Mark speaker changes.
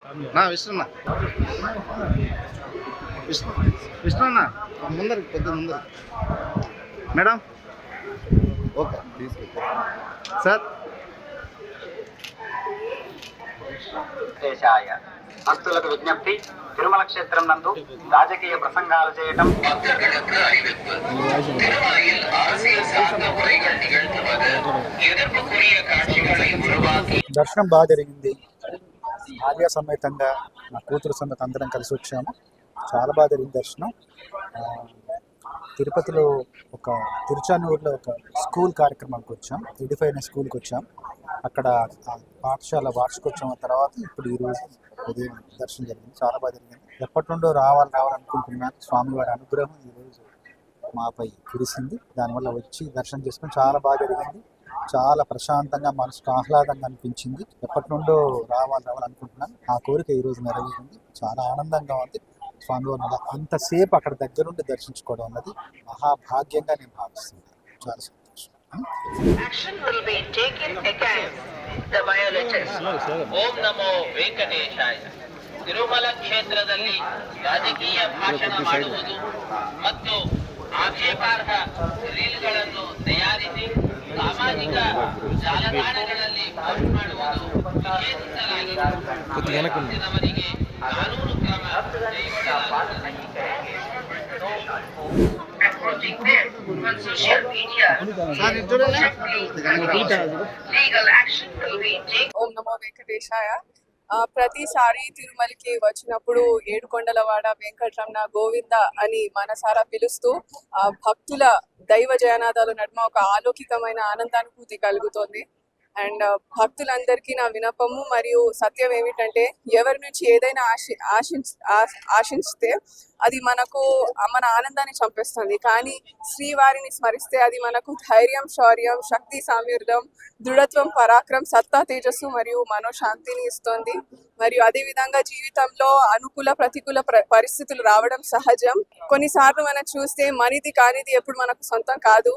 Speaker 1: విష్ణున్న విష్ణున్న ముందరికి కొద్దిగా ముందరికి మేడం ఓకే సార్.
Speaker 2: భక్తులకు విజ్ఞప్తి, తిరుమల క్షేత్రం నందు రాజకీయ ప్రసంగాలు చేయటం,
Speaker 3: దర్శనం బాగా జరిగింది. ఆర్య సమేతంగా నా కూతురు సమేత అందరం కలిసి వచ్చాము. చాలా బాగా జరిగింది దర్శనం. తిరుపతిలో ఒక తిరుచానూరులో ఒక స్కూల్ కార్యక్రమానికి వచ్చాం. ఎడిఫై అనే స్కూల్కి వచ్చాం. అక్కడ పాఠశాల వార్షికోత్సవం తర్వాత ఇప్పుడు ఈరోజు ఉదయం దర్శనం జరిగింది. చాలా బాగా జరిగింది. ఎప్పటి నుండో రావాలనుకుంటున్నాను. స్వామివారి అనుగ్రహం ఈరోజు మాపై కురిసింది. దానివల్ల వచ్చి దర్శనం చేసుకుని చాలా బాగా జరిగింది. చాలా ప్రశాంతంగా, మనసుకు ఆహ్లాదంగా అనిపించింది. ఎప్పటి నుండో రావాలనుకుంటున్నాను. ఆ కోరిక ఈరోజు నెరవేరింది. చాలా ఆనందంగా ఉంది. స్వామివారిని అంతసేపు అక్కడ దగ్గరుండి దర్శించుకోవడం అన్నది మహాభాగ్యంగా నేను భావిస్తున్నాను. చాలా సంతోషం.
Speaker 4: Action will be taken against the violators.
Speaker 5: ಓಂ ನಮೋ ವೆಂಕಟೇಶಾಯ. ತಿರುಮಲ ಕ್ಷೇತ್ರದಲ್ಲಿ ರಾಜಕೀಯ ಭಾಷಣ ಮಾಡುವುದು ಮತ್ತು ಆಕ್ಷೇಪಾರ್ಹ ರೀಲ್ಗಳನ್ನು ತಯಾರಿಸಿ ಸಾಮಾಜಿಕ ಜಾಲತಾಣಗಳಲ್ಲಿ ಪೋಸ್ಟ್ ಮಾಡುವುದು ನಿಷೇಧಿಸಲಾಗಿದೆ. ಕಾನೂನು ಕ್ರಮ ಕೈಗೊಳ್ಳಲಾಗುತ್ತದೆ.
Speaker 4: Approaching them on social media. Legal action will be taken.
Speaker 6: ఓం నమో వెంకటేశాయ. ప్రతిసారి తిరుమలకి వచ్చినప్పుడు ఏడుకొండలవాడ వెంకటరమణ గోవింద అని మనసారా పిలుస్తూ భక్తుల దైవ జయనాదాల నడుమ ఒక అలౌకికమైన ఆనందానుభూతి కలుగుతోంది. అండ్ భక్తులందరికీ నా వినపము మరియు సత్యం ఏమిటంటే, ఎవరి నుంచి ఏదైనా ఆశించితే అది మన ఆనందాన్ని చంపేస్తుంది. కానీ శ్రీవారిని స్మరిస్తే అది మనకు ధైర్యం, శౌర్యం, శక్తి, సామర్థ్యం, దృఢత్వం, పరాక్రమం, సత్తా, తేజస్సు మరియు మనోశాంతిని ఇస్తుంది. మరియు అదే విధంగా జీవితంలో అనుకూల ప్రతికూల పరిస్థితులు రావడం సహజం. కొన్నిసార్లు మనం చూస్తే మనది కానిది ఎప్పుడు మనకు సొంతం కాదు.